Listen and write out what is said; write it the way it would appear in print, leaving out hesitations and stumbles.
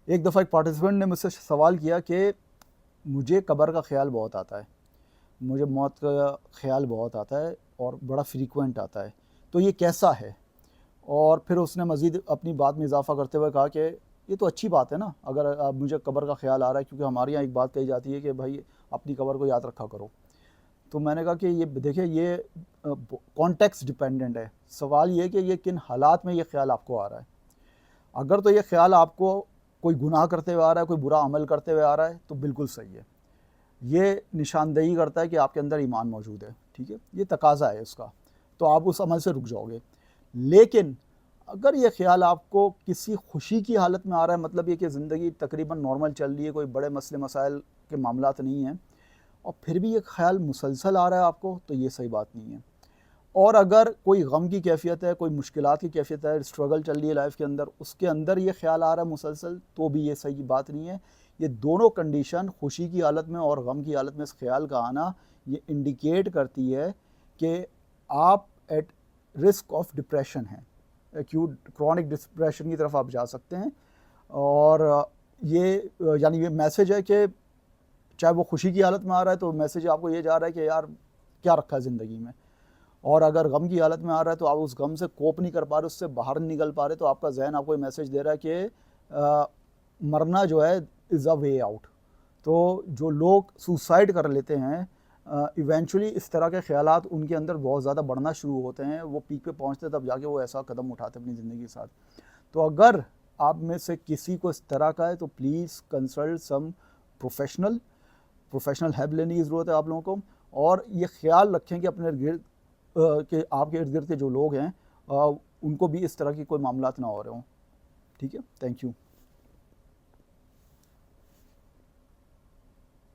ایک دفعہ ایک پارٹیسپینٹ نے مجھ سے سوال کیا کہ مجھے قبر کا خیال بہت آتا ہے، مجھے موت کا خیال بہت آتا ہے اور بڑا فریکوینٹ آتا ہے، تو یہ کیسا ہے؟ اور پھر اس نے مزید اپنی بات میں اضافہ کرتے ہوئے کہا کہ یہ تو اچھی بات ہے نا، اگر مجھے قبر کا خیال آ رہا ہے، کیونکہ ہمارے یہاں ایک بات کہی جاتی ہے کہ بھائی اپنی قبر کو یاد رکھا کرو۔ تو میں نے کہا کہ یہ دیکھیں، یہ کانٹیکسٹ ڈیپینڈنٹ ہے، سوال یہ کہ یہ کن حالات میں یہ خیال آپ کو آ رہا ہے۔ اگر تو یہ خیال آپ کو کوئی گناہ کرتے ہوئے آ رہا ہے، کوئی برا عمل کرتے ہوئے آ رہا ہے، تو بالکل صحیح ہے، یہ نشاندہی کرتا ہے کہ آپ کے اندر ایمان موجود ہے، ٹھیک ہے، یہ تقاضا ہے اس کا، تو آپ اس عمل سے رک جاؤ گے۔ لیکن اگر یہ خیال آپ کو کسی خوشی کی حالت میں آ رہا ہے، مطلب یہ کہ زندگی تقریباً نارمل چل رہی ہے، کوئی بڑے مسئلے مسائل کے معاملات نہیں ہیں، اور پھر بھی یہ خیال مسلسل آ رہا ہے آپ کو، تو یہ صحیح بات نہیں ہے۔ اور اگر کوئی غم کی کیفیت ہے، کوئی مشکلات کی کیفیت ہے، اسٹرگل چل رہی ہے لائف کے اندر، اس کے اندر یہ خیال آ رہا ہے مسلسل، تو بھی یہ صحیح بات نہیں ہے۔ یہ دونوں کنڈیشن، خوشی کی حالت میں اور غم کی حالت میں اس خیال کا آنا، یہ انڈیکیٹ کرتی ہے کہ آپ ایٹ رسک آف ڈپریشن ہیں، ایکیوٹ کرونک ڈپریشن کی طرف آپ جا سکتے ہیں۔ اور یہ یعنی یہ میسج ہے کہ چاہے وہ خوشی کی حالت میں آ رہا ہے تو میسج آپ کو یہ جا رہا ہے کہ یار کیا رکھا ہے زندگی میں، اور اگر غم کی حالت میں آ رہا ہے تو آپ اس غم سے کوپ نہیں کر پا رہے، اس سے باہر نہیں نکل پا رہے، تو آپ کا ذہن آپ کو یہ میسج دے رہا ہے کہ مرنا جو ہے از اے وے آؤٹ۔ تو جو لوگ سوسائڈ کر لیتے ہیں، ایونچولی اس طرح کے خیالات ان کے اندر بہت زیادہ بڑھنا شروع ہوتے ہیں، وہ پیک پہ پہنچتے تب جا کے وہ ایسا قدم اٹھاتے اپنی زندگی کے ساتھ۔ تو اگر آپ میں سے کسی کو اس طرح کا ہے تو please consult some professional help لینے کی ضرورت ہے آپ لوگوں کو، اور یہ خیال رکھیں کہ اپنے ارد گرد کہ آپ کے ارد گرد کے جو لوگ ہیں ان کو بھی اس طرح کی کوئی معاملات نہ ہو رہے ہوں، ٹھیک ہے، تھینک یو۔